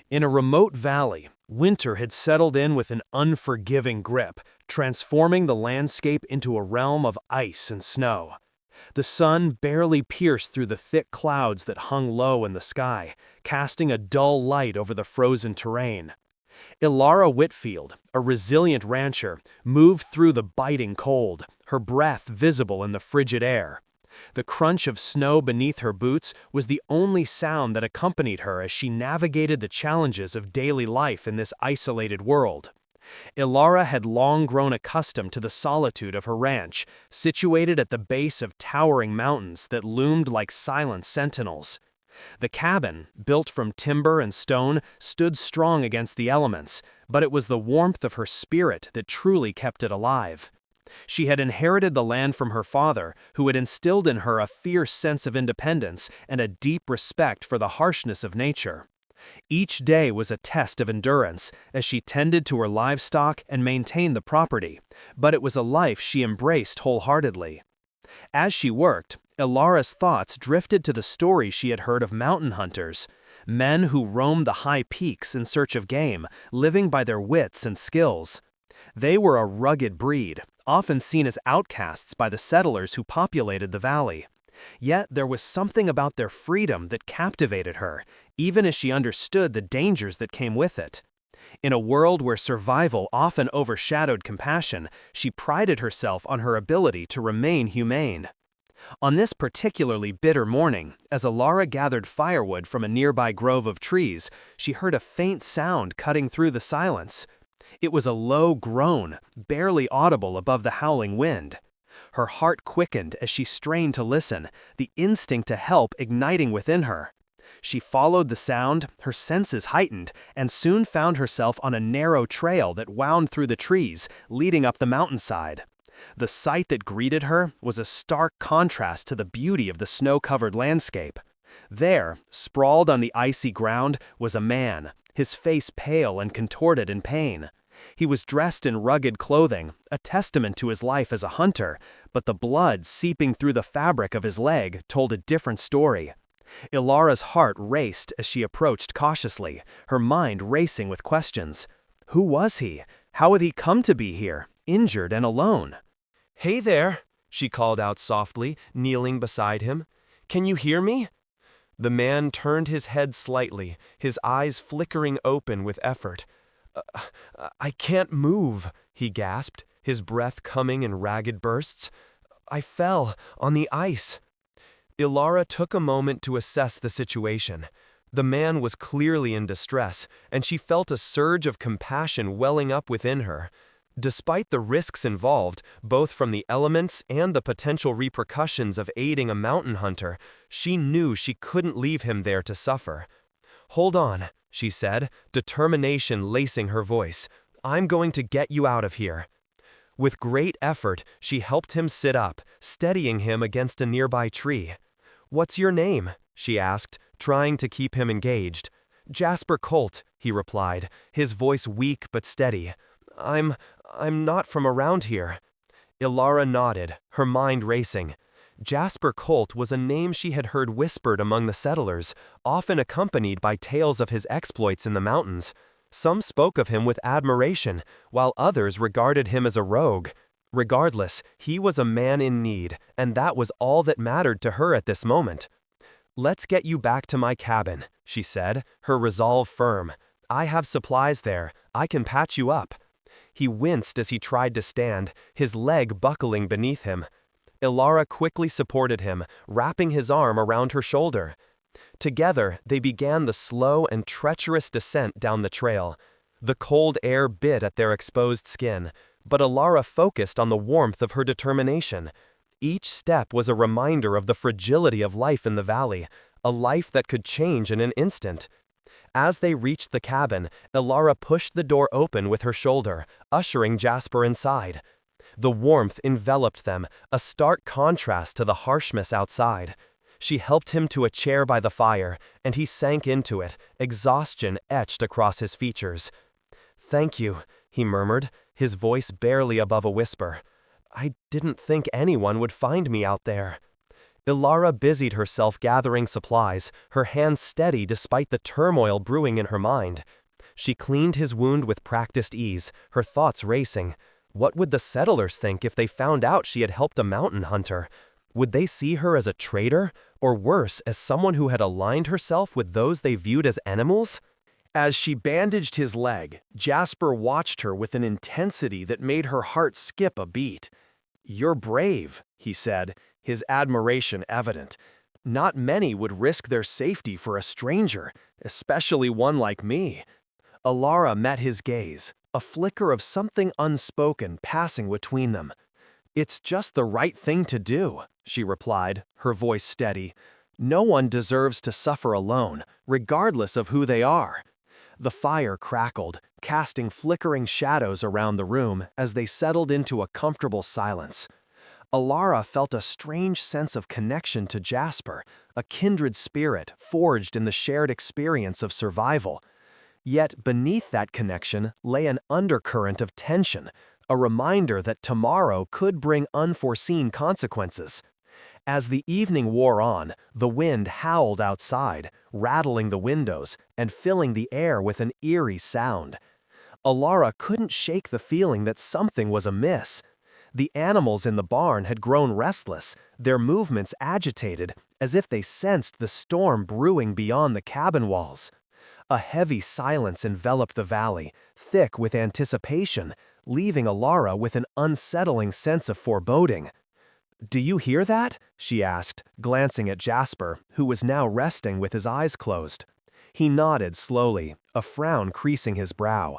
In a remote valley, winter had settled in with an unforgiving grip, transforming the landscape into a realm of ice and snow. The sun barely pierced through the thick clouds that hung low in the sky, casting a dull light over the frozen terrain. Ilara Whitfield, a resilient rancher, moved through the biting cold, her breath visible in the frigid air. The crunch of snow beneath her boots was the only sound that accompanied her as she navigated the challenges of daily life in this isolated world. Ilara had long grown accustomed to the solitude of her ranch, situated at the base of towering mountains that loomed like silent sentinels. The cabin, built from timber and stone, stood strong against the elements, but it was the warmth of her spirit that truly kept it alive. She had inherited the land from her father, who had instilled in her a fierce sense of independence and a deep respect for the harshness of nature. Each day was a test of endurance as she tended to her livestock and maintained the property, but it was a life she embraced wholeheartedly. As she worked, Ilara's thoughts drifted to the stories she had heard of mountain hunters, men who roamed the high peaks in search of game, living by their wits and skills. They were a rugged breed, often seen as outcasts by the settlers who populated the valley. Yet there was something about their freedom that captivated her, even as she understood the dangers that came with it. In a world where survival often overshadowed compassion, she prided herself on her ability to remain humane. On this particularly bitter morning, as Ilara gathered firewood from a nearby grove of trees, she heard a faint sound cutting through the silence. It was a low groan, barely audible above the howling wind. Her heart quickened as she strained to listen, the instinct to help igniting within her. She followed the sound, her senses heightened, and soon found herself on a narrow trail that wound through the trees, leading up the mountainside. The sight that greeted her was a stark contrast to the beauty of the snow-covered landscape. There, sprawled on the icy ground, was a man, his face pale and contorted in pain. He was dressed in rugged clothing, a testament to his life as a hunter, but the blood seeping through the fabric of his leg told a different story. Ilara's heart raced as she approached cautiously, her mind racing with questions. Who was he? How had he come to be here, injured and alone? "Hey there," she called out softly, kneeling beside him. "Can you hear me?" The man turned his head slightly, his eyes flickering open with effort. I can't move," he gasped, his breath coming in ragged bursts. "I fell on the ice." Ilara took a moment to assess the situation. The man was clearly in distress, and she felt a surge of compassion welling up within her. Despite the risks involved, both from the elements and the potential repercussions of aiding a mountain hunter, she knew she couldn't leave him there to suffer. "Hold on," she said, determination lacing her voice. "I'm going to get you out of here." With great effort, she helped him sit up, steadying him against a nearby tree. "What's your name?" she asked, trying to keep him engaged. "Jasper Colt," he replied, his voice weak but steady. I'm not from around here." Ilara nodded, her mind racing. Jasper Colt was a name she had heard whispered among the settlers, often accompanied by tales of his exploits in the mountains. Some spoke of him with admiration, while others regarded him as a rogue. Regardless, he was a man in need, and that was all that mattered to her at this moment. "Let's get you back to my cabin," she said, her resolve firm. "I have supplies there. I can patch you up." He winced as he tried to stand, his leg buckling beneath him. Ilara quickly supported him, wrapping his arm around her shoulder. Together, they began the slow and treacherous descent down the trail. The cold air bit at their exposed skin, but Ilara focused on the warmth of her determination. Each step was a reminder of the fragility of life in the valley, a life that could change in an instant. As they reached the cabin, Ilara pushed the door open with her shoulder, ushering Jasper inside. The warmth enveloped them, a stark contrast to the harshness outside. She helped him to a chair by the fire, and he sank into it, exhaustion etched across his features. "Thank you," he murmured, his voice barely above a whisper. "I didn't think anyone would find me out there." Ilara busied herself gathering supplies, her hands steady despite the turmoil brewing in her mind. She cleaned his wound with practiced ease, her thoughts racing. What would the settlers think if they found out she had helped a mountain hunter? Would they see her as a traitor, or worse, as someone who had aligned herself with those they viewed as animals? As she bandaged his leg, Jasper watched her with an intensity that made her heart skip a beat. "You're brave," he said, his admiration evident. "Not many would risk their safety for a stranger, especially one like me." Ilara met his gaze, a flicker of something unspoken passing between them. "It's just the right thing to do," she replied, her voice steady. "No one deserves to suffer alone, regardless of who they are." The fire crackled, casting flickering shadows around the room as they settled into a comfortable silence. Ilara felt a strange sense of connection to Jasper, a kindred spirit forged in the shared experience of survival. Yet beneath that connection lay an undercurrent of tension, a reminder that tomorrow could bring unforeseen consequences. As the evening wore on, the wind howled outside, rattling the windows and filling the air with an eerie sound. Ilara couldn't shake the feeling that something was amiss. The animals in the barn had grown restless, their movements agitated, as if they sensed the storm brewing beyond the cabin walls. A heavy silence enveloped the valley, thick with anticipation, leaving Ilara with an unsettling sense of foreboding. "Do you hear that?" she asked, glancing at Jasper, who was now resting with his eyes closed. He nodded slowly, a frown creasing his brow.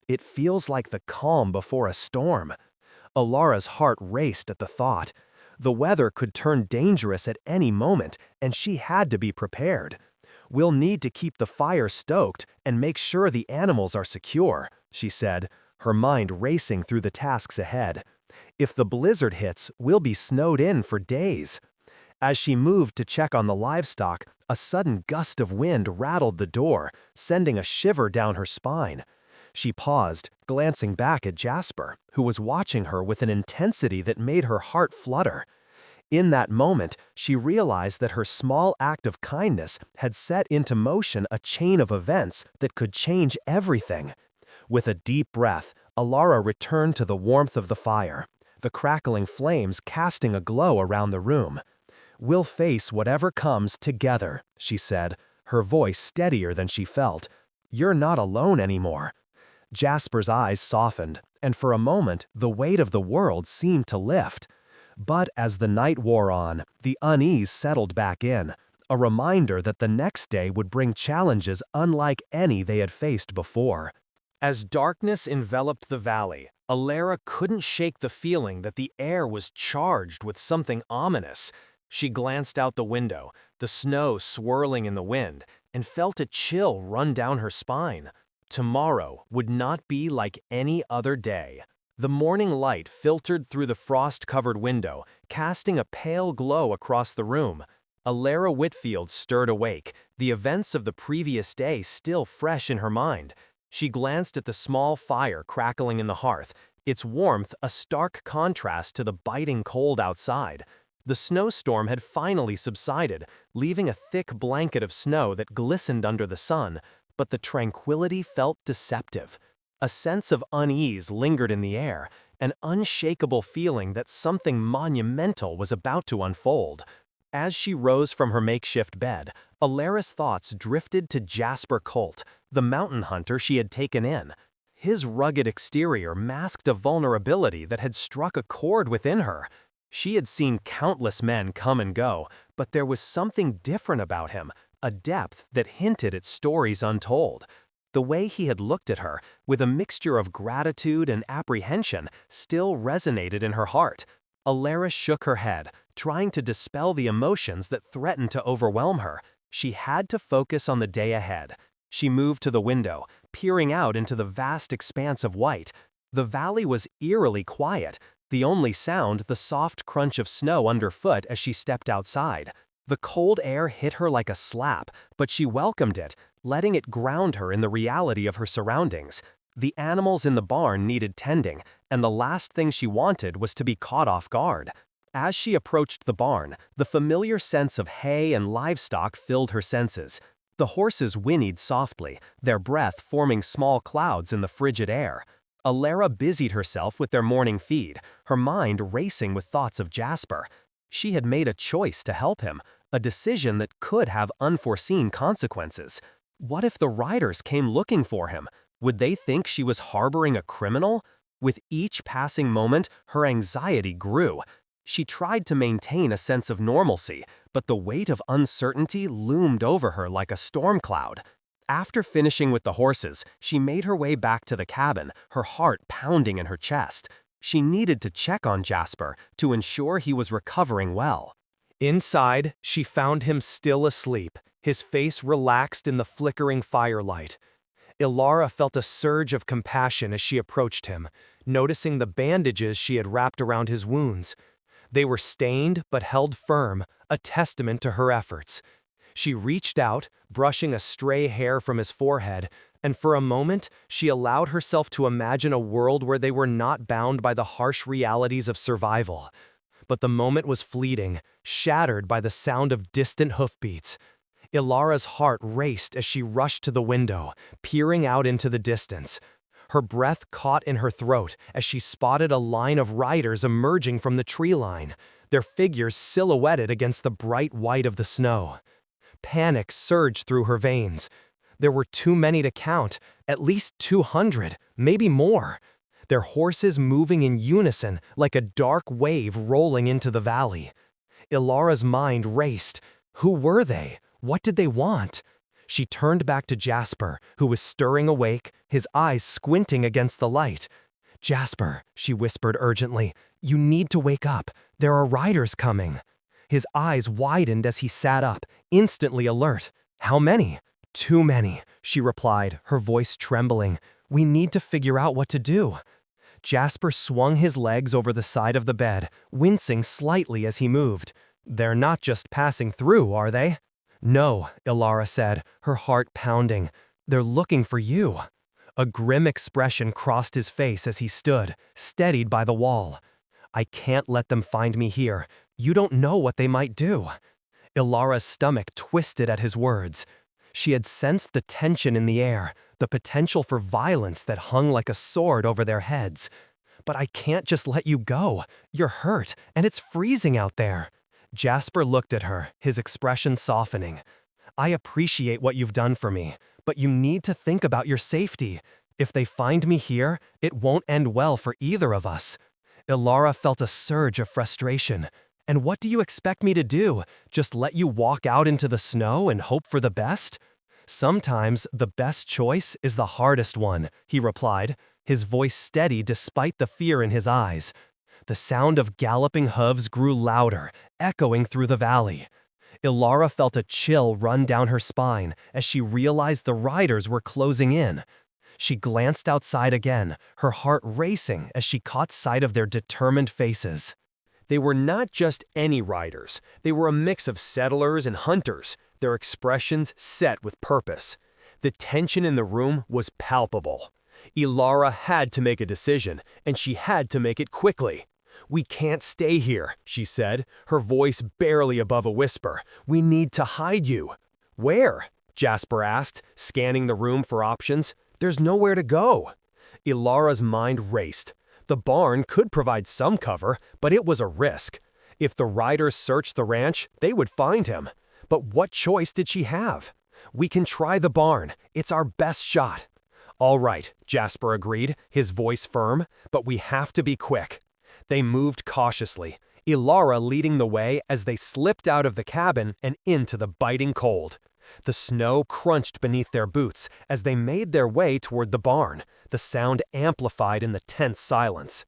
"It feels like the calm before a storm." Ilara's heart raced at the thought. The weather could turn dangerous at any moment, and she had to be prepared. "We'll need to keep the fire stoked and make sure the animals are secure," she said, her mind racing through the tasks ahead. "If the blizzard hits, we'll be snowed in for days." As she moved to check on the livestock, a sudden gust of wind rattled the door, sending a shiver down her spine. She paused, glancing back at Jasper, who was watching her with an intensity that made her heart flutter. In that moment, she realized that her small act of kindness had set into motion a chain of events that could change everything. With a deep breath, Ilara returned to the warmth of the fire, the crackling flames casting a glow around the room. "We'll face whatever comes together," she said, her voice steadier than she felt. "You're not alone anymore." Jasper's eyes softened, and for a moment the weight of the world seemed to lift. But as the night wore on, the unease settled back in, a reminder that the next day would bring challenges unlike any they had faced before. As darkness enveloped the valley, Ilara couldn't shake the feeling that the air was charged with something ominous. She glanced out the window, the snow swirling in the wind, and felt a chill run down her spine. Tomorrow would not be like any other day. The morning light filtered through the frost-covered window, casting a pale glow across the room. Ilara Whitfield stirred awake, the events of the previous day still fresh in her mind. She glanced at the small fire crackling in the hearth, its warmth a stark contrast to the biting cold outside. The snowstorm had finally subsided, leaving a thick blanket of snow that glistened under the sun, but the tranquility felt deceptive. A sense of unease lingered in the air, an unshakable feeling that something monumental was about to unfold. As she rose from her makeshift bed, Ilara's thoughts drifted to Jasper Colt, the mountain hunter she had taken in. His rugged exterior masked a vulnerability that had struck a chord within her. She had seen countless men come and go, but there was something different about him, a depth that hinted at stories untold. The way he had looked at her, with a mixture of gratitude and apprehension, still resonated in her heart. Ilara shook her head, trying to dispel the emotions that threatened to overwhelm her. She had to focus on the day ahead. She moved to the window, peering out into the vast expanse of white. The valley was eerily quiet, the only sound the soft crunch of snow underfoot as she stepped outside. The cold air hit her like a slap, but she welcomed it, letting it ground her in the reality of her surroundings. The animals in the barn needed tending, and the last thing she wanted was to be caught off guard. As she approached the barn, the familiar sense of hay and livestock filled her senses. The horses whinnied softly, their breath forming small clouds in the frigid air. Alara busied herself with their morning feed, her mind racing with thoughts of Jasper. She had made a choice to help him, a decision that could have unforeseen consequences. What if the riders came looking for him? Would they think she was harboring a criminal? With each passing moment, her anxiety grew. She tried to maintain a sense of normalcy, but the weight of uncertainty loomed over her like a storm cloud. After finishing with the horses, she made her way back to the cabin, her heart pounding in her chest. She needed to check on Jasper to ensure he was recovering well. Inside, she found him still asleep, his face relaxed in the flickering firelight. Ilara felt a surge of compassion as she approached him, noticing the bandages she had wrapped around his wounds. They were stained but held firm, a testament to her efforts. She reached out, brushing a stray hair from his forehead, and for a moment she allowed herself to imagine a world where they were not bound by the harsh realities of survival. But the moment was fleeting, shattered by the sound of distant hoofbeats. Ilara's heart raced as she rushed to the window, peering out into the distance. Her breath caught in her throat as she spotted a line of riders emerging from the tree line, their figures silhouetted against the bright white of the snow. Panic surged through her veins. There were too many to count, at least 200, maybe more. Their horses moving in unison like a dark wave rolling into the valley. Ilara's mind raced. Who were they? What did they want? She turned back to Jasper, who was stirring awake, his eyes squinting against the light. "Jasper," she whispered urgently, "you need to wake up. There are riders coming." His eyes widened as he sat up, instantly alert. "How many?" "Too many," she replied, her voice trembling. "We need to figure out what to do." Jasper swung his legs over the side of the bed, wincing slightly as he moved. "They're not just passing through, are they?" "No," Ilara said, her heart pounding. "They're looking for you." A grim expression crossed his face as he stood, steadied by the wall. "I can't let them find me here. You don't know what they might do." Ilara's stomach twisted at his words. She had sensed the tension in the air, the potential for violence that hung like a sword over their heads. "But I can't just let you go. You're hurt, and it's freezing out there." Jasper looked at her, his expression softening. "I appreciate what you've done for me, but you need to think about your safety. If they find me here, it won't end well for either of us." Ilara felt a surge of frustration. "And what do you expect me to do? Just let you walk out into the snow and hope for the best?" "Sometimes the best choice is the hardest one," he replied, his voice steady despite the fear in his eyes. The sound of galloping hooves grew louder, echoing through the valley. Ilara felt a chill run down her spine as she realized the riders were closing in. She glanced outside again, her heart racing as she caught sight of their determined faces. They were not just any riders, they were a mix of settlers and hunters, their expressions set with purpose. The tension in the room was palpable. Ilara had to make a decision, and she had to make it quickly. "We can't stay here," she said, her voice barely above a whisper. "We need to hide you." "Where?" Jasper asked, scanning the room for options. "There's nowhere to go." Ilara's mind raced. The barn could provide some cover, but it was a risk. If the riders searched the ranch, they would find him. But what choice did she have? "We can try the barn. It's our best shot." "All right," Jasper agreed, his voice firm, "but we have to be quick." They moved cautiously, Ilara leading the way as they slipped out of the cabin and into the biting cold. The snow crunched beneath their boots as they made their way toward the barn, the sound amplified in the tense silence.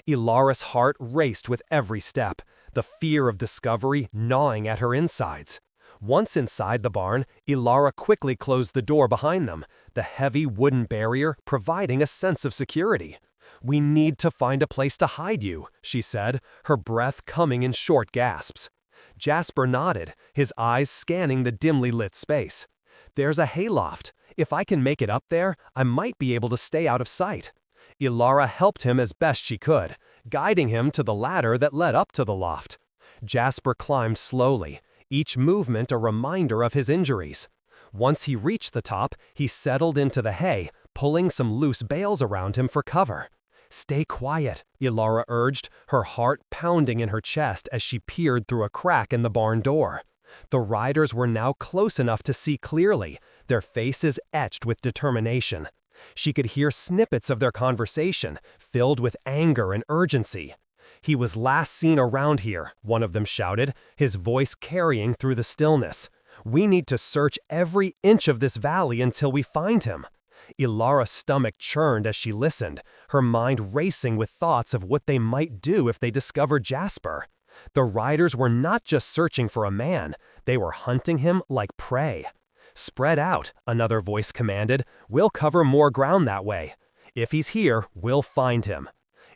Ilara's heart raced with every step, the fear of discovery gnawing at her insides. Once inside the barn, Ilara quickly closed the door behind them, the heavy wooden barrier providing a sense of security. "We need to find a place to hide you," she said, her breath coming in short gasps. Jasper nodded, his eyes scanning the dimly lit space. "There's a hayloft. If I can make it up there, I might be able to stay out of sight." Ilara helped him as best she could, guiding him to the ladder that led up to the loft. Jasper climbed slowly, each movement a reminder of his injuries. Once he reached the top, he settled into the hay, pulling some loose bales around him for cover. "Stay quiet," Ilara urged, her heart pounding in her chest as she peered through a crack in the barn door. The riders were now close enough to see clearly, their faces etched with determination. She could hear snippets of their conversation, filled with anger and urgency. "He was last seen around here," one of them shouted, his voice carrying through the stillness. "We need to search every inch of this valley until we find him." Ilara's stomach churned as she listened, her mind racing with thoughts of what they might do if they discovered Jasper. The riders were not just searching for a man, they were hunting him like prey. "Spread out," another voice commanded. "We'll cover more ground that way. If he's here, we'll find him."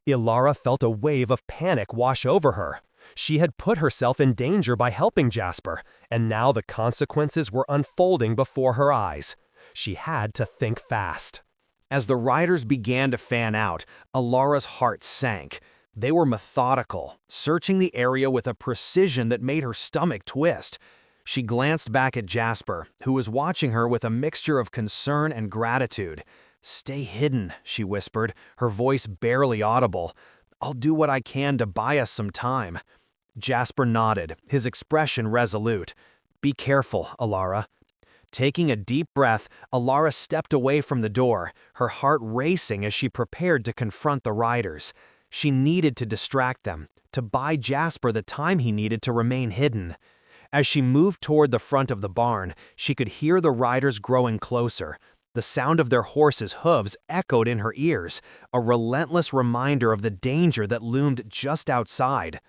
Ilara felt a wave of panic wash over her. She had put herself in danger by helping Jasper, and now the consequences were unfolding before her eyes. She had to think fast. As the riders began to fan out, Ilara's heart sank. They were methodical, searching the area with a precision that made her stomach twist. She glanced back at Jasper, who was watching her with a mixture of concern and gratitude. "Stay hidden," she whispered, her voice barely audible. "I'll do what I can to buy us some time." Jasper nodded, his expression resolute. "Be careful, Ilara." Taking a deep breath, Ilara stepped away from the door, her heart racing as she prepared to confront the riders. She needed to distract them, to buy Jasper the time he needed to remain hidden. As she moved toward the front of the barn, she could hear the riders growing closer. The sound of their horses' hooves echoed in her ears, a relentless reminder of the danger that loomed just outside.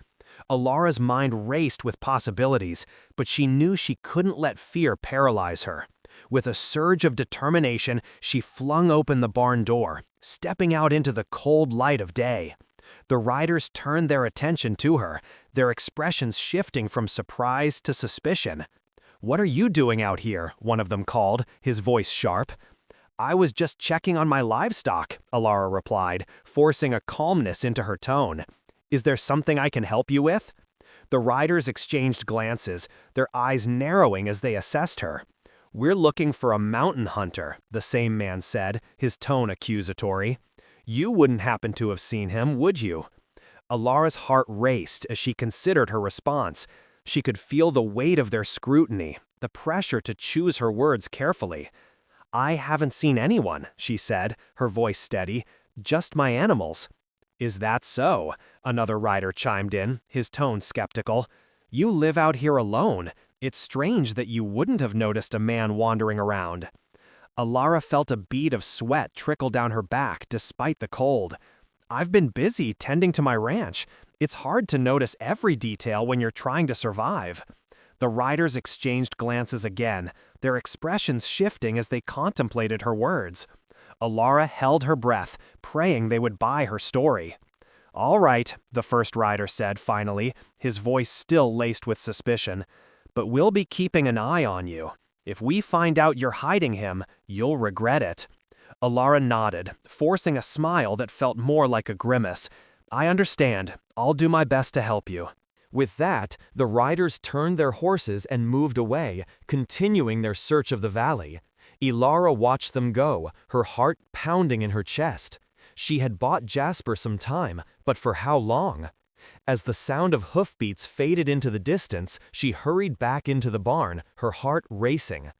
Ilara's mind raced with possibilities, but she knew she couldn't let fear paralyze her. With a surge of determination, she flung open the barn door, stepping out into the cold light of day. The riders turned their attention to her, their expressions shifting from surprise to suspicion. "What are you doing out here?" one of them called, his voice sharp. "I was just checking on my livestock," Ilara replied, forcing a calmness into her tone. "Is there something I can help you with?" The riders exchanged glances, their eyes narrowing as they assessed her. "We're looking for a mountain hunter," the same man said, his tone accusatory. "You wouldn't happen to have seen him, would you?" Ilara's heart raced as she considered her response. She could feel the weight of their scrutiny, the pressure to choose her words carefully. "I haven't seen anyone," she said, her voice steady. "Just my animals." "Is that so?" another rider chimed in, his tone skeptical. "You live out here alone. It's strange that you wouldn't have noticed a man wandering around." Ilara felt a bead of sweat trickle down her back despite the cold. "I've been busy tending to my ranch. It's hard to notice every detail when you're trying to survive." The riders exchanged glances again, their expressions shifting as they contemplated her words. Ilara held her breath, praying they would buy her story. "All right," the first rider said finally, his voice still laced with suspicion. "But we'll be keeping an eye on you. If we find out you're hiding him, you'll regret it." Ilara nodded, forcing a smile that felt more like a grimace. "I understand. I'll do my best to help you." With that, the riders turned their horses and moved away, continuing their search of the valley. Ilara watched them go, her heart pounding in her chest. She had bought Jasper some time, but for how long? As the sound of hoofbeats faded into the distance, she hurried back into the barn, her heart racing.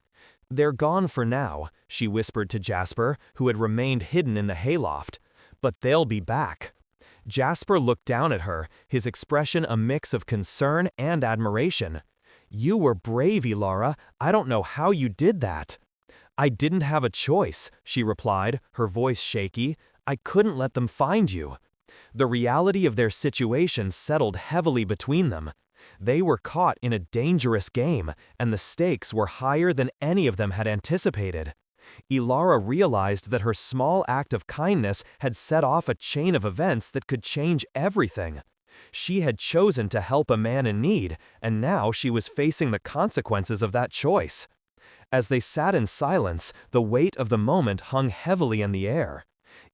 "They're gone for now," she whispered to Jasper, who had remained hidden in the hayloft. "But they'll be back." Jasper looked down at her, his expression a mix of concern and admiration. "You were brave, Ilara. I don't know how you did that." "I didn't have a choice," she replied, her voice shaky. "I couldn't let them find you." The reality of their situation settled heavily between them. They were caught in a dangerous game, and the stakes were higher than any of them had anticipated. Ilara realized that her small act of kindness had set off a chain of events that could change everything. She had chosen to help a man in need, and now she was facing the consequences of that choice. As they sat in silence, the weight of the moment hung heavily in the air.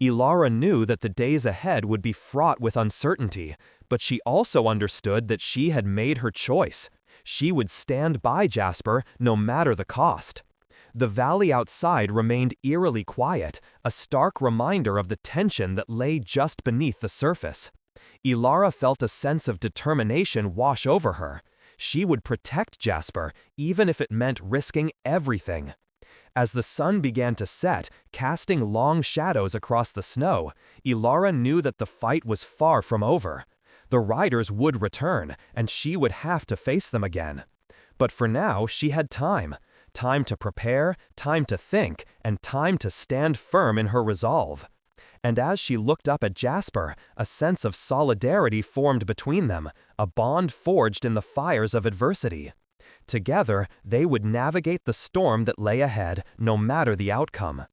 Elara knew that the days ahead would be fraught with uncertainty, but she also understood that she had made her choice. She would stand by Jasper no matter the cost. The valley outside remained eerily quiet, a stark reminder of the tension that lay just beneath the surface. Elara felt a sense of determination wash over her. She would protect Jasper, even if it meant risking everything. As the sun began to set, casting long shadows across the snow, Elara knew that the fight was far from over. The riders would return, and she would have to face them again. But for now, she had time. Time to prepare, time to think, and time to stand firm in her resolve. And as she looked up at Jasper, a sense of solidarity formed between them, a bond forged in the fires of adversity. Together, they would navigate the storm that lay ahead, no matter the outcome.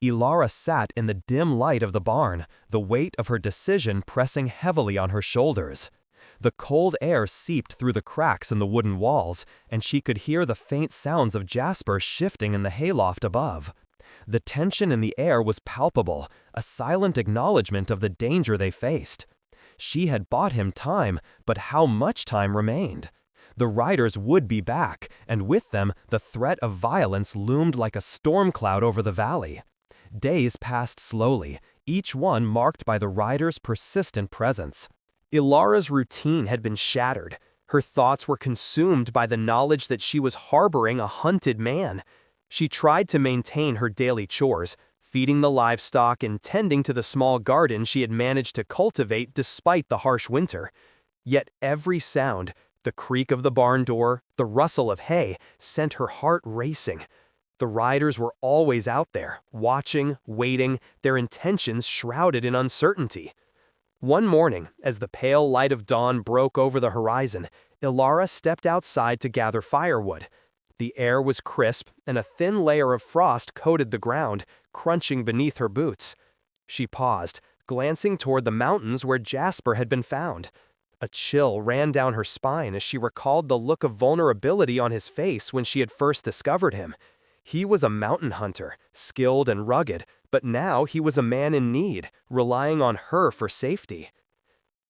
Elara sat in the dim light of the barn, the weight of her decision pressing heavily on her shoulders. The cold air seeped through the cracks in the wooden walls, and she could hear the faint sounds of Jasper shifting in the hayloft above. The tension in the air was palpable, a silent acknowledgement of the danger they faced. She had bought him time, but how much time remained? The riders would be back, and with them, the threat of violence loomed like a storm cloud over the valley. Days passed slowly, each one marked by the riders' persistent presence. Elara's routine had been shattered. Her thoughts were consumed by the knowledge that she was harboring a hunted man. She tried to maintain her daily chores, feeding the livestock and tending to the small garden she had managed to cultivate despite the harsh winter. Yet every sound, the creak of the barn door, the rustle of hay, sent her heart racing. The riders were always out there, watching, waiting, their intentions shrouded in uncertainty. One morning, as the pale light of dawn broke over the horizon, Elara stepped outside to gather firewood. The air was crisp, and a thin layer of frost coated the ground, crunching beneath her boots. She paused, glancing toward the mountains where Jasper had been found. A chill ran down her spine as she recalled the look of vulnerability on his face when she had first discovered him. He was a mountain hunter, skilled and rugged, but now he was a man in need, relying on her for safety.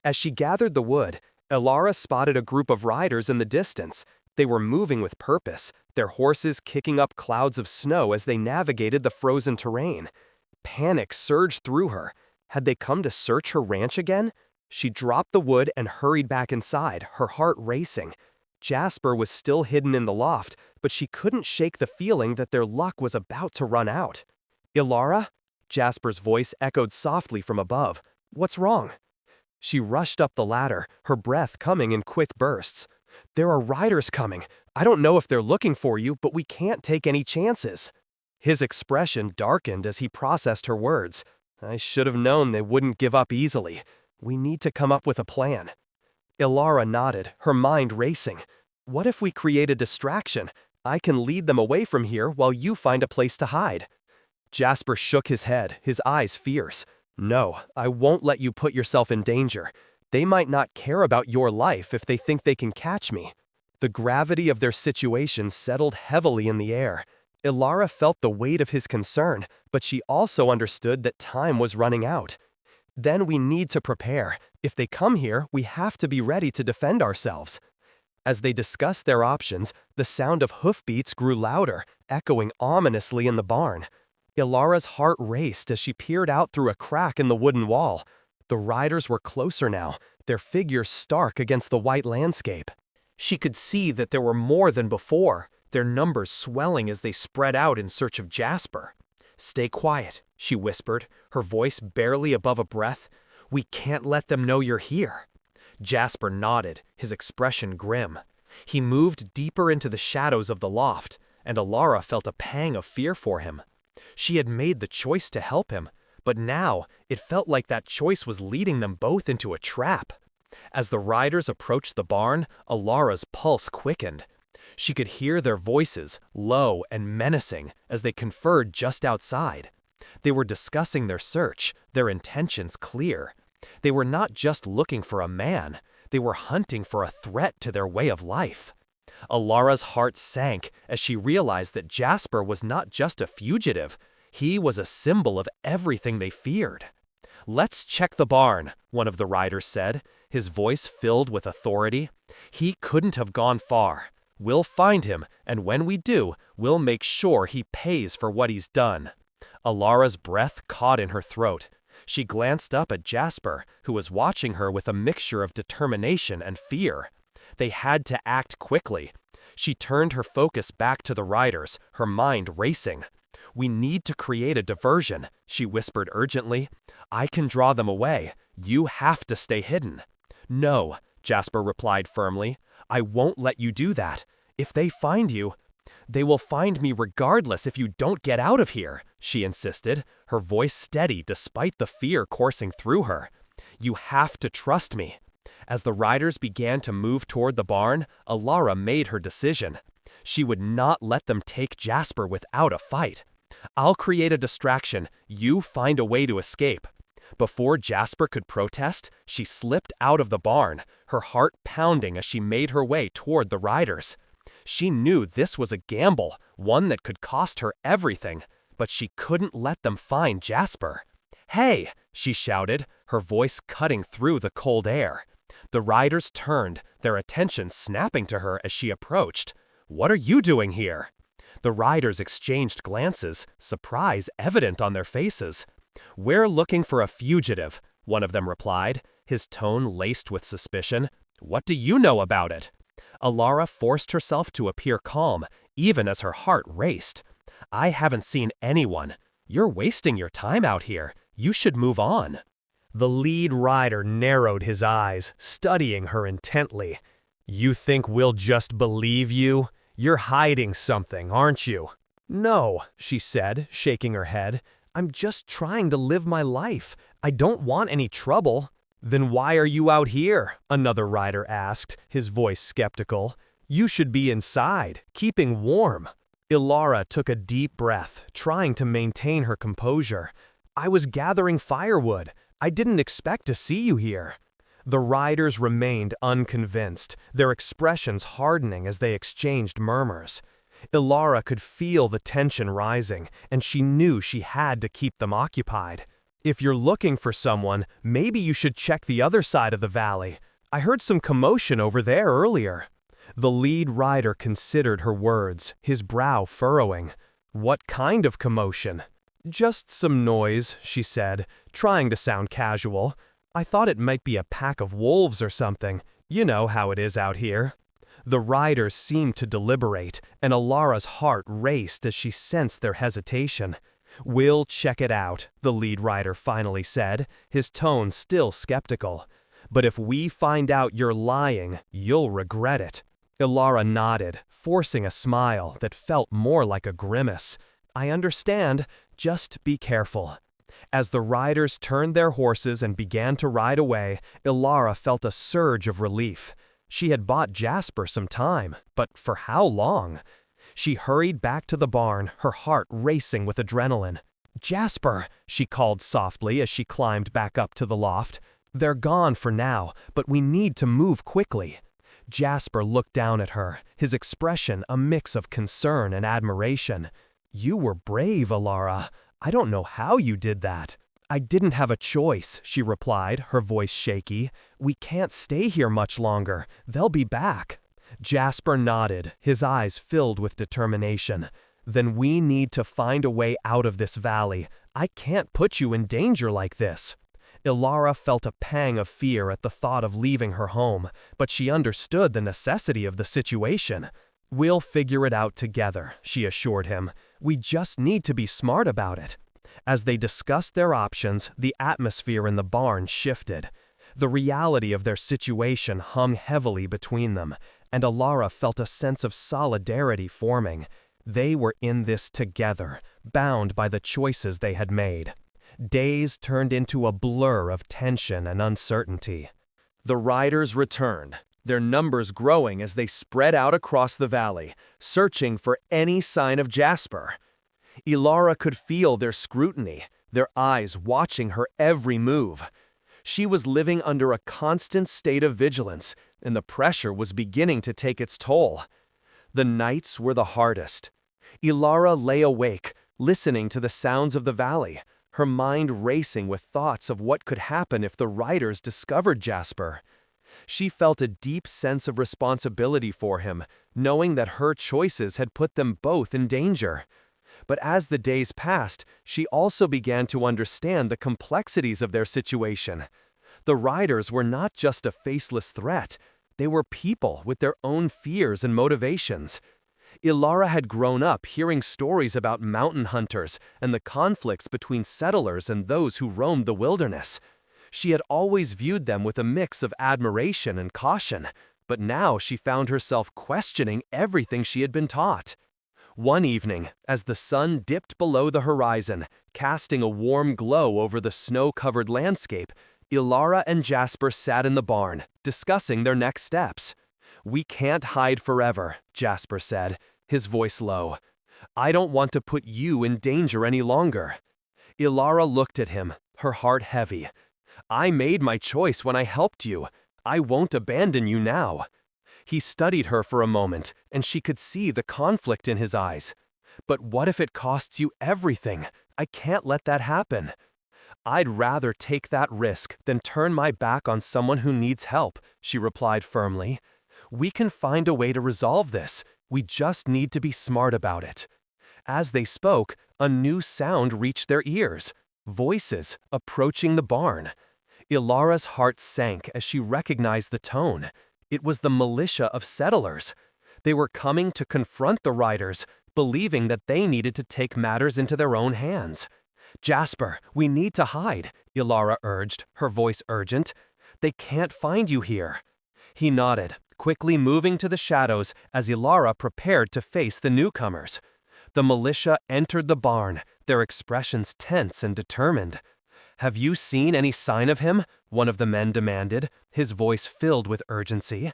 As she gathered the wood, Elara spotted a group of riders in the distance. They were moving with purpose, their horses kicking up clouds of snow as they navigated the frozen terrain. Panic surged through her. Had they come to search her ranch again? She dropped the wood and hurried back inside, her heart racing. Jasper was still hidden in the loft, but she couldn't shake the feeling that their luck was about to run out. "Elara?" Jasper's voice echoed softly from above. "What's wrong?" She rushed up the ladder, her breath coming in quick bursts. "There are riders coming. I don't know if they're looking for you, but we can't take any chances." His expression darkened as he processed her words. "I should have known they wouldn't give up easily. We need to come up with a plan." Elara nodded, her mind racing. "What if we create a distraction? I can lead them away from here while you find a place to hide." Jasper shook his head, his eyes fierce. "No, I won't let you put yourself in danger. They might not care about your life if they think they can catch me." The gravity of their situation settled heavily in the air. Elara felt the weight of his concern, but she also understood that time was running out. "Then we need to prepare. If they come here, we have to be ready to defend ourselves." As they discussed their options, the sound of hoofbeats grew louder, echoing ominously in the barn. Elara's heart raced as she peered out through a crack in the wooden wall. The riders were closer now, their figures stark against the white landscape. She could see that there were more than before, their numbers swelling as they spread out in search of Jasper. "Stay quiet," she whispered, her voice barely above a breath. "We can't let them know you're here." Jasper nodded, his expression grim. He moved deeper into the shadows of the loft, and Elara felt a pang of fear for him. She had made the choice to help him, but now it felt like that choice was leading them both into a trap. As the riders approached the barn, Elara's pulse quickened. She could hear their voices, low and menacing, as they conferred just outside. They were discussing their search, their intentions clear. They were not just looking for a man, they were hunting for a threat to their way of life. Elara's heart sank as she realized that Jasper was not just a fugitive. He was a symbol of everything they feared. "Let's check the barn," one of the riders said, his voice filled with authority. "He couldn't have gone far. We'll find him, and when we do, we'll make sure he pays for what he's done." Alara's breath caught in her throat. She glanced up at Jasper, who was watching her with a mixture of determination and fear. They had to act quickly. She turned her focus back to the riders, her mind racing. "We need to create a diversion," she whispered urgently. "I can draw them away. You have to stay hidden." "No," Jasper replied firmly. "I won't let you do that. If they find you, they will find me regardless if you don't get out of here," she insisted, her voice steady despite the fear coursing through her. "You have to trust me." As the riders began to move toward the barn, Alara made her decision. She would not let them take Jasper without a fight. "I'll create a distraction. You find a way to escape." Before Jasper could protest, she slipped out of the barn, her heart pounding as she made her way toward the riders. She knew this was a gamble, one that could cost her everything, but she couldn't let them find Jasper. "Hey!" she shouted, her voice cutting through the cold air. The riders turned, their attention snapping to her as she approached. "What are you doing here?" The riders exchanged glances, surprise evident on their faces. "We're looking for a fugitive," one of them replied, his tone laced with suspicion. "What do you know about it?" Alara forced herself to appear calm, even as her heart raced. "I haven't seen anyone. You're wasting your time out here. You should move on." The lead rider narrowed his eyes, studying her intently. "You think we'll just believe you? You're hiding something, aren't you?" "No," she said, shaking her head. "I'm just trying to live my life. I don't want any trouble." "Then why are you out here?" another rider asked, his voice skeptical. "You should be inside, keeping warm." Alara took a deep breath, trying to maintain her composure. "I was gathering firewood. I didn't expect to see you here." The riders remained unconvinced, their expressions hardening as they exchanged murmurs. Alara could feel the tension rising, and she knew she had to keep them occupied. "If you're looking for someone, maybe you should check the other side of the valley. I heard some commotion over there earlier." The lead rider considered her words, his brow furrowing. "What kind of commotion?" "Just some noise," she said, trying to sound casual. "I thought it might be a pack of wolves or something. You know how it is out here." The riders seemed to deliberate, and Alara's heart raced as she sensed their hesitation. "We'll check it out," the lead rider finally said, his tone still skeptical. "But if we find out you're lying, you'll regret it." Alara nodded, forcing a smile that felt more like a grimace. "I understand. Just be careful." As the riders turned their horses and began to ride away, Alara felt a surge of relief. She had bought Jasper some time, but for how long? She hurried back to the barn, her heart racing with adrenaline. "Jasper," she called softly as she climbed back up to the loft. "They're gone for now, but we need to move quickly." Jasper looked down at her, his expression a mix of concern and admiration. "You were brave, Alara. I don't know how you did that." "I didn't have a choice," she replied, her voice shaky. "We can't stay here much longer. They'll be back." Jasper nodded, his eyes filled with determination. "Then we need to find a way out of this valley. I can't put you in danger like this." Alara felt a pang of fear at the thought of leaving her home, but she understood the necessity of the situation. "We'll figure it out together," she assured him. "We just need to be smart about it." As they discussed their options, the atmosphere in the barn shifted. The reality of their situation hung heavily between them, and Alara felt a sense of solidarity forming. They were in this together, bound by the choices they had made. Days turned into a blur of tension and uncertainty. The riders returned, their numbers growing as they spread out across the valley, searching for any sign of Jasper. Alara could feel their scrutiny, their eyes watching her every move. She was living under a constant state of vigilance, and the pressure was beginning to take its toll. The nights were the hardest. Alara lay awake, listening to the sounds of the valley, her mind racing with thoughts of what could happen if the riders discovered Jasper. She felt a deep sense of responsibility for him, knowing that her choices had put them both in danger. But as the days passed, she also began to understand the complexities of their situation. The riders were not just a faceless threat, they were people with their own fears and motivations. Ilara had grown up hearing stories about mountain hunters and the conflicts between settlers and those who roamed the wilderness. She had always viewed them with a mix of admiration and caution, but now she found herself questioning everything she had been taught. One evening, as the sun dipped below the horizon, casting a warm glow over the snow-covered landscape, Ilara and Jasper sat in the barn, discussing their next steps. "We can't hide forever," Jasper said, his voice low. "I don't want to put you in danger any longer." Ilara looked at him, her heart heavy. "I made my choice when I helped you. I won't abandon you now." He studied her for a moment, and she could see the conflict in his eyes. "But what if it costs you everything? I can't let that happen." "I'd rather take that risk than turn my back on someone who needs help," she replied firmly. "We can find a way to resolve this. We just need to be smart about it." As they spoke, a new sound reached their ears. Voices approaching the barn. Ilara's heart sank as she recognized the tone. It was the militia of settlers. They were coming to confront the riders, believing that they needed to take matters into their own hands. "Jasper, we need to hide," Ilara urged, her voice urgent. "They can't find you here." He nodded, quickly moving to the shadows as Ilara prepared to face the newcomers. The militia entered the barn, their expressions tense and determined. "Have you seen any sign of him?" one of the men demanded, his voice filled with urgency.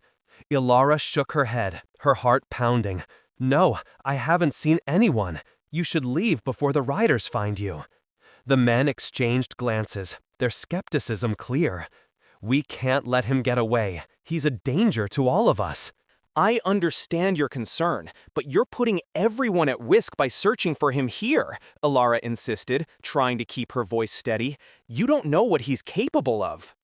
Ilara shook her head, her heart pounding. "No, I haven't seen anyone. You should leave before the riders find you." The men exchanged glances, their skepticism clear. "We can't let him get away. He's a danger to all of us." "I understand your concern, but you're putting everyone at risk by searching for him here," Ilara insisted, trying to keep her voice steady. "You don't know what he's capable of."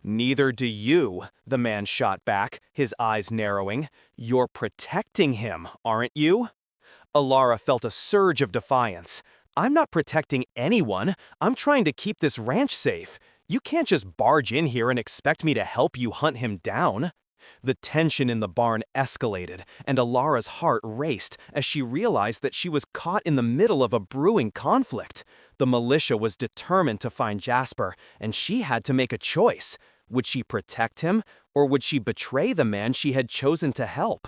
"Neither do you," the man shot back, his eyes narrowing. "You're protecting him, aren't you?" Ilara felt a surge of defiance. "I'm not protecting anyone. I'm trying to keep this ranch safe. You can't just barge in here and expect me to help you hunt him down." The tension in the barn escalated, and Ilara's heart raced as she realized that she was caught in the middle of a brewing conflict. The militia was determined to find Jasper, and she had to make a choice. Would she protect him, or would she betray the man she had chosen to help?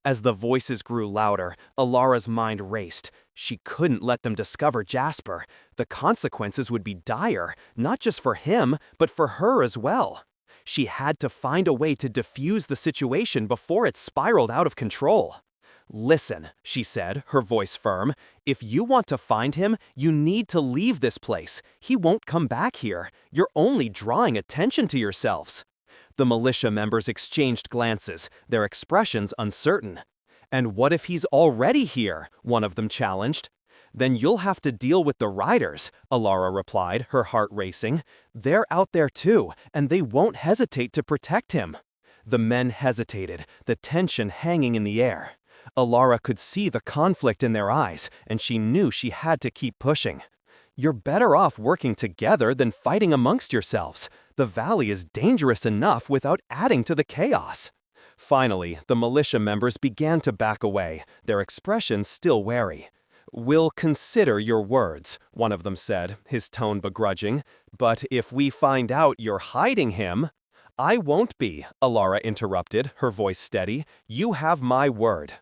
As the voices grew louder, Ilara's mind raced. She couldn't let them discover Jasper. The consequences would be dire, not just for him, but for her as well. She had to find a way to defuse the situation before it spiraled out of control. "Listen," she said, her voice firm. "If you want to find him, you need to leave this place. He won't come back here. You're only drawing attention to yourselves." The militia members exchanged glances, their expressions uncertain. "And what if he's already here?" one of them challenged. "Then you'll have to deal with the riders," Ilara replied, her heart racing. "They're out there too, and they won't hesitate to protect him." The men hesitated, the tension hanging in the air. Ilara could see the conflict in their eyes, and she knew she had to keep pushing. "You're better off working together than fighting amongst yourselves. The valley is dangerous enough without adding to the chaos." Finally, the militia members began to back away, their expressions still wary. "We'll consider your words," one of them said, his tone begrudging. "But if we find out you're hiding him—" "I won't be," Ilara interrupted, her voice steady. "You have my word."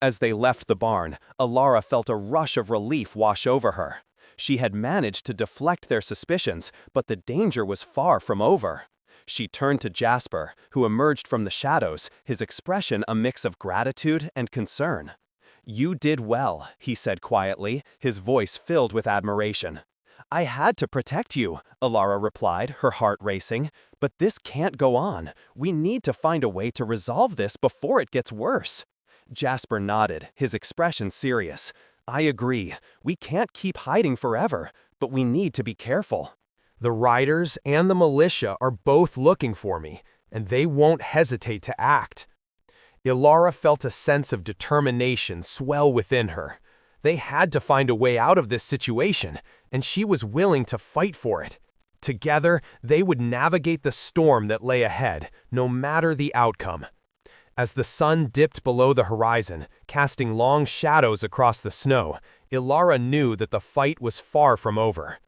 As they left the barn, Ilara felt a rush of relief wash over her. She had managed to deflect their suspicions, but the danger was far from over. She turned to Jasper, who emerged from the shadows, his expression a mix of gratitude and concern. "You did well," he said quietly, his voice filled with admiration. "I had to protect you," Ilara replied, her heart racing. "But this can't go on. We need to find a way to resolve this before it gets worse." Jasper nodded, his expression serious. I agree. We can't keep hiding forever, but we need to be careful. The riders and the militia are both looking for me, and they won't hesitate to act. Ilara felt a sense of determination swell within her. They had to find a way out of this situation, and she was willing to fight for it. Together, they would navigate the storm that lay ahead, no matter the outcome. As the sun dipped below the horizon, casting long shadows across the snow, Ilara knew that the fight was far from over.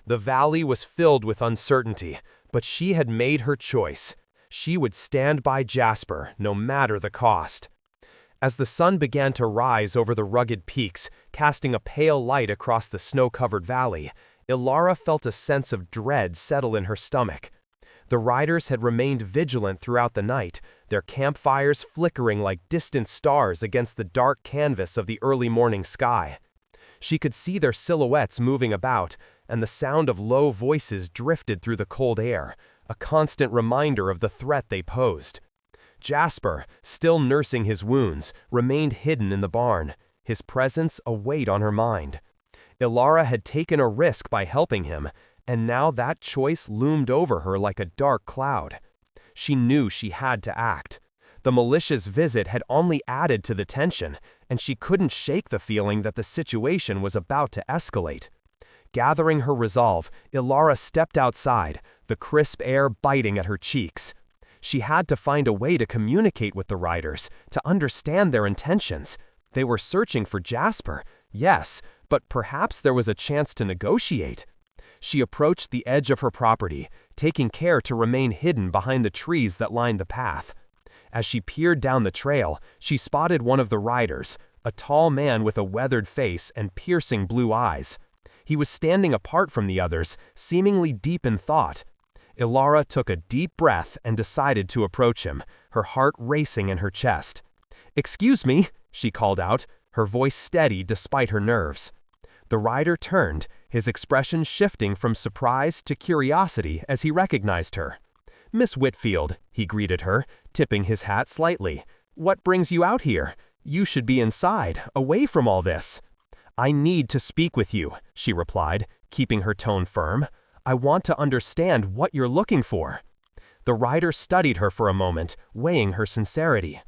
The valley was filled with uncertainty, but she had made her choice. She would stand by Jasper, no matter the cost. As the sun began to rise over the rugged peaks, casting a pale light across the snow-covered valley, Ilara felt a sense of dread settle in her stomach. The riders had remained vigilant throughout the night, their campfires flickering like distant stars against the dark canvas of the early morning sky. She could see their silhouettes moving about, and the sound of low voices drifted through the cold air, a constant reminder of the threat they posed. Jasper, still nursing his wounds, remained hidden in the barn, his presence a weight on her mind. Ilara had taken a risk by helping him, and now that choice loomed over her like a dark cloud. She knew she had to act. The militia's visit had only added to the tension, and she couldn't shake the feeling that the situation was about to escalate. Gathering her resolve, Ilara stepped outside, the crisp air biting at her cheeks. She had to find a way to communicate with the riders, to understand their intentions. They were searching for Jasper, yes, but perhaps there was a chance to negotiate. She approached the edge of her property, taking care to remain hidden behind the trees that lined the path. As she peered down the trail, she spotted one of the riders, a tall man with a weathered face and piercing blue eyes. He was standing apart from the others, seemingly deep in thought. Ilara took a deep breath and decided to approach him, her heart racing in her chest. "Excuse me," she called out, her voice steady despite her nerves. The rider turned, his expression shifting from surprise to curiosity as he recognized her. "Miss Whitfield," he greeted her, tipping his hat slightly. "What brings you out here? You should be inside, away from all this." "I need to speak with you," she replied, keeping her tone firm. "I want to understand what you're looking for." The rider studied her for a moment, weighing her sincerity.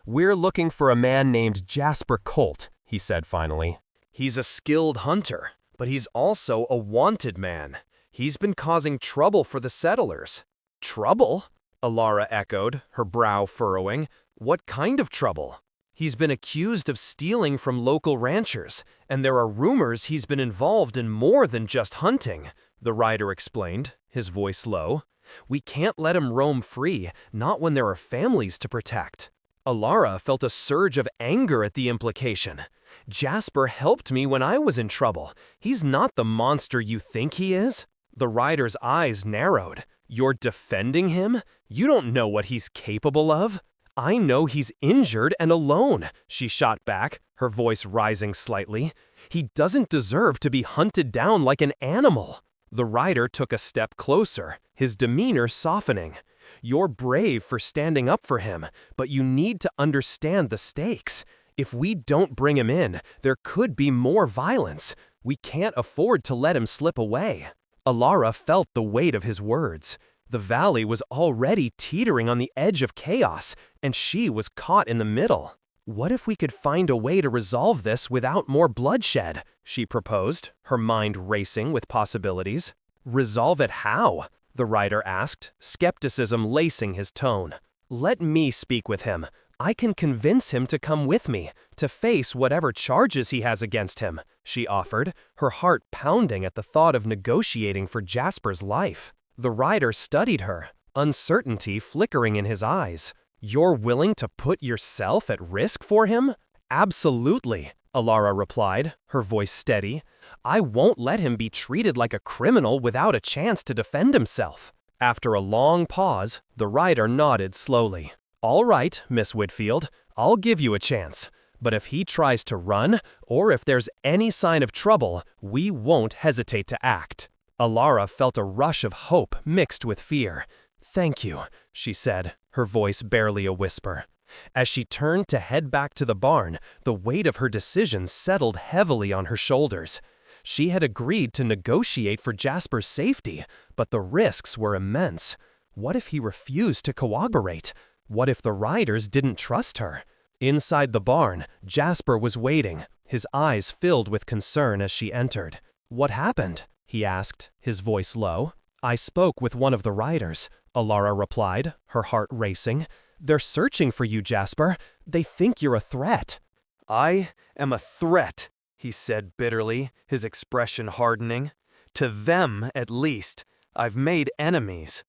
"We're looking for a man named Jasper Colt," he said finally. "He's a skilled hunter, but he's also a wanted man. He's been causing trouble for the settlers." "Trouble?" Ilara echoed, her brow furrowing. "What kind of trouble?" "He's been accused of stealing from local ranchers, and there are rumors he's been involved in more than just hunting," the rider explained, his voice low. "We can't let him roam free, not when there are families to protect." Ilara felt a surge of anger at the implication. "Jasper helped me when I was in trouble. He's not the monster you think he is." The rider's eyes narrowed. "You're defending him? You don't know what he's capable of." "I know he's injured and alone," she shot back, her voice rising slightly. "He doesn't deserve to be hunted down like an animal." The rider took a step closer, his demeanor softening. "You're brave for standing up for him, but you need to understand the stakes. If we don't bring him in, there could be more violence. We can't afford to let him slip away." Ilara felt the weight of his words. The valley was already teetering on the edge of chaos, and she was caught in the middle. "What if we could find a way to resolve this without more bloodshed?" she proposed, her mind racing with possibilities. "Resolve it how?" the rider asked, skepticism lacing his tone. "Let me speak with him. I can convince him to come with me, to face whatever charges he has against him," she offered, her heart pounding at the thought of negotiating for Jasper's life. The rider studied her, uncertainty flickering in his eyes. "You're willing to put yourself at risk for him?" "Absolutely," Ilara replied, her voice steady. "I won't let him be treated like a criminal without a chance to defend himself." After a long pause, the rider nodded slowly. "All right, Miss Whitfield, I'll give you a chance. But if he tries to run, or if there's any sign of trouble, we won't hesitate to act." Ilara felt a rush of hope mixed with fear. "Thank you," she said, her voice barely a whisper. As she turned to head back to the barn, the weight of her decision settled heavily on her shoulders. She had agreed to negotiate for Jasper's safety, but the risks were immense. What if he refused to cooperate? What if the riders didn't trust her? Inside the barn, Jasper was waiting, his eyes filled with concern as she entered. "What happened?" he asked, his voice low. "I spoke with one of the riders," Alara replied, her heart racing. "They're searching for you, Jasper. They think you're a threat." "I am a threat," he said bitterly, his expression hardening. "To them, at least. I've made enemies."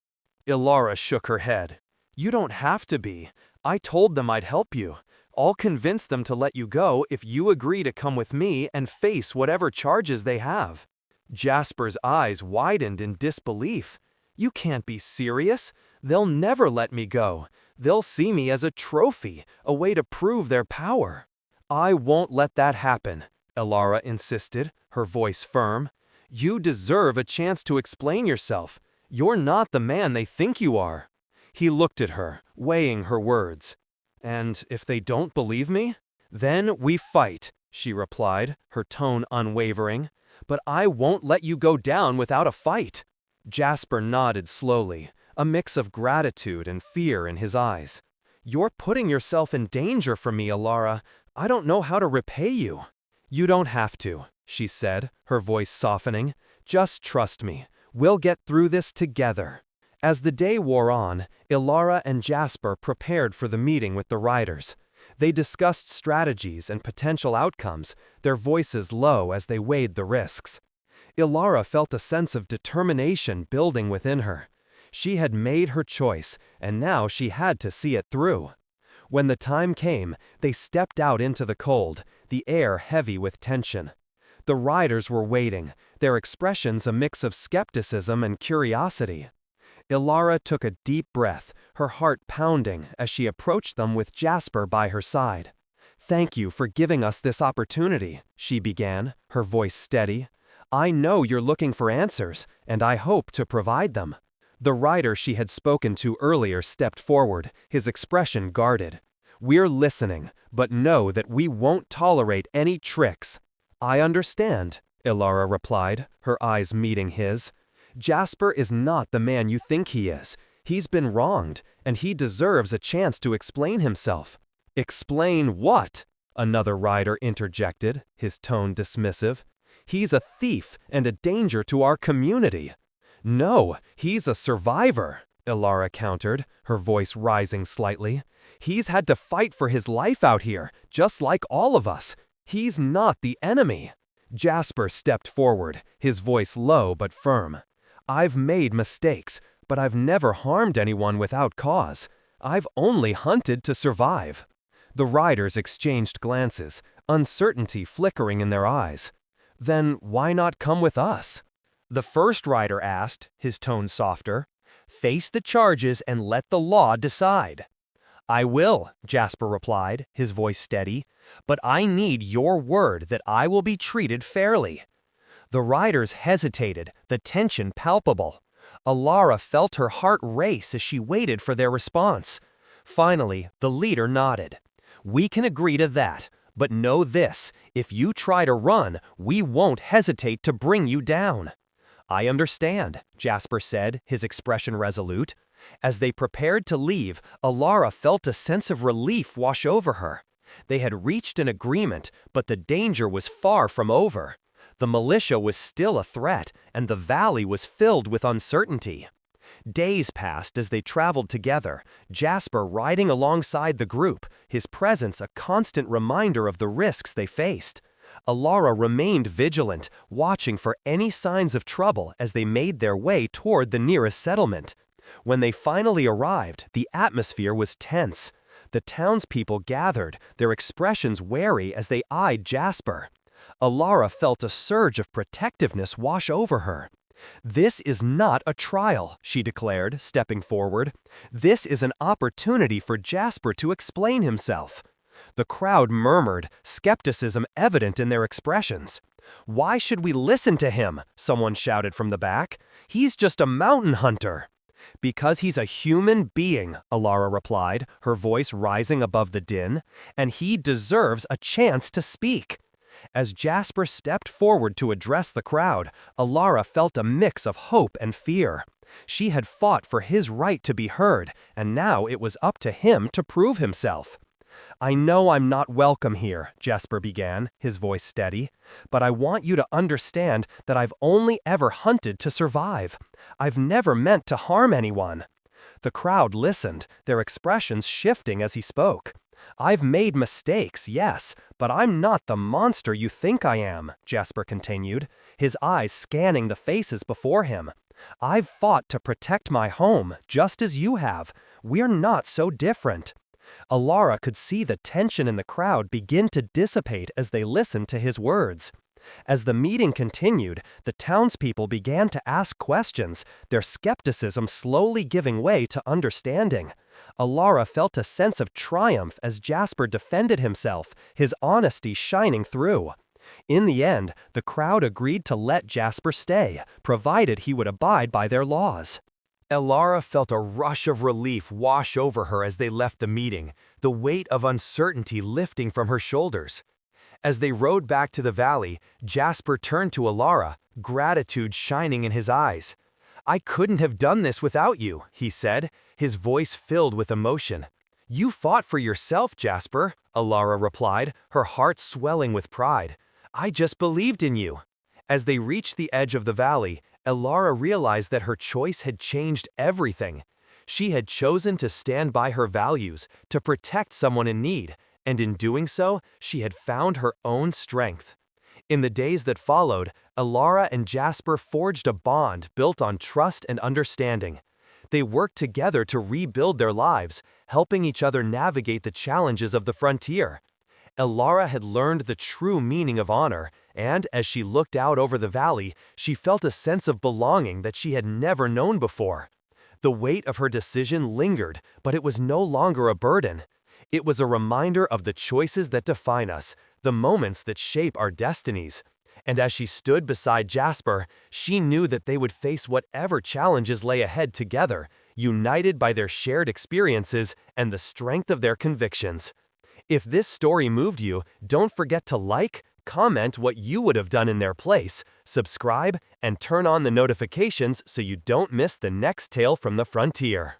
Ilara shook her head. "You don't have to be. I told them I'd help you. I'll convince them to let you go if you agree to come with me and face whatever charges they have." Jasper's eyes widened in disbelief. "You can't be serious. They'll never let me go. They'll see me as a trophy, a way to prove their power." "I won't let that happen," Ilara insisted, her voice firm. "You deserve a chance to explain yourself. You're not the man they think you are." He looked at her, weighing her words. "And if they don't believe me? Then we fight," she replied, her tone unwavering. "But I won't let you go down without a fight." Jasper nodded slowly, a mix of gratitude and fear in his eyes. "You're putting yourself in danger for me, Ilara. I don't know how to repay you." "You don't have to," she said, her voice softening. "Just trust me. We'll get through this together." As the day wore on, Ilara and Jasper prepared for the meeting with the riders. They discussed strategies and potential outcomes, their voices low as they weighed the risks. Ilara felt a sense of determination building within her. She had made her choice, and now she had to see it through. When the time came, they stepped out into the cold, the air heavy with tension. The riders were waiting, their expressions a mix of skepticism and curiosity. Ilara took a deep breath, her heart pounding as she approached them with Jasper by her side. "Thank you for giving us this opportunity," she began, her voice steady. "I know you're looking for answers, and I hope to provide them." The rider she had spoken to earlier stepped forward, his expression guarded. "We're listening, but know that we won't tolerate any tricks." "I understand," Ilara replied, her eyes meeting his. "Jasper is not the man you think he is. He's been wronged, and he deserves a chance to explain himself." "Explain what?" another rider interjected, his tone dismissive. "He's a thief and a danger to our community." "No, he's a survivor," Ilara countered, her voice rising slightly. "He's had to fight for his life out here, just like all of us. He's not the enemy." Jasper stepped forward, his voice low but firm. "I've made mistakes, but I've never harmed anyone without cause. I've only hunted to survive." The riders exchanged glances, uncertainty flickering in their eyes. "Then why not come with us?" The first rider asked, his tone softer. "Face the charges and let the law decide." "I will," Jasper replied, his voice steady, "but I need your word that I will be treated fairly." The riders hesitated, the tension palpable. Ilara felt her heart race as she waited for their response. Finally, the leader nodded. "We can agree to that, but know this, if you try to run, we won't hesitate to bring you down." "I understand," Jasper said, his expression resolute. As they prepared to leave, Ilara felt a sense of relief wash over her. They had reached an agreement, but the danger was far from over. The militia was still a threat, and the valley was filled with uncertainty. Days passed as they traveled together, Jasper riding alongside the group, his presence a constant reminder of the risks they faced. Ilara remained vigilant, watching for any signs of trouble as they made their way toward the nearest settlement. When they finally arrived, the atmosphere was tense. The townspeople gathered, their expressions wary as they eyed Jasper. Ilara felt a surge of protectiveness wash over her. "This is not a trial," she declared, stepping forward. "This is an opportunity for Jasper to explain himself." The crowd murmured, skepticism evident in their expressions. "Why should we listen to him?" someone shouted from the back. "He's just a mountain hunter." Because he's a human being, Alara replied, her voice rising above the din, and he deserves a chance to speak. As Jasper stepped forward to address the crowd, Alara felt a mix of hope and fear. She had fought for his right to be heard, and now it was up to him to prove himself. "I know I'm not welcome here," Jasper began, his voice steady, "but I want you to understand that I've only ever hunted to survive. I've never meant to harm anyone." The crowd listened, their expressions shifting as he spoke. "I've made mistakes, yes, but I'm not the monster you think I am," Jasper continued, his eyes scanning the faces before him. "I've fought to protect my home, just as you have. We're not so different." Alara could see the tension in the crowd begin to dissipate as they listened to his words. As the meeting continued, the townspeople began to ask questions, their skepticism slowly giving way to understanding. Alara felt a sense of triumph as Jasper defended himself, his honesty shining through. In the end, the crowd agreed to let Jasper stay, provided he would abide by their laws. Alara felt a rush of relief wash over her as they left the meeting, the weight of uncertainty lifting from her shoulders. As they rode back to the valley, Jasper turned to Alara, gratitude shining in his eyes. "I couldn't have done this without you," he said, his voice filled with emotion. "You fought for yourself, Jasper," Alara replied, her heart swelling with pride. "I just believed in you." As they reached the edge of the valley, Alara realized that her choice had changed everything. She had chosen to stand by her values, to protect someone in need, and in doing so, she had found her own strength. In the days that followed, Alara and Jasper forged a bond built on trust and understanding. They worked together to rebuild their lives, helping each other navigate the challenges of the frontier. Alara had learned the true meaning of honor, and as she looked out over the valley, she felt a sense of belonging that she had never known before. The weight of her decision lingered, but it was no longer a burden. It was a reminder of the choices that define us, the moments that shape our destinies. And as she stood beside Jasper, she knew that they would face whatever challenges lay ahead together, united by their shared experiences and the strength of their convictions. If this story moved you, don't forget to like, comment what you would have done in their place, subscribe, and turn on the notifications so you don't miss the next tale from the frontier.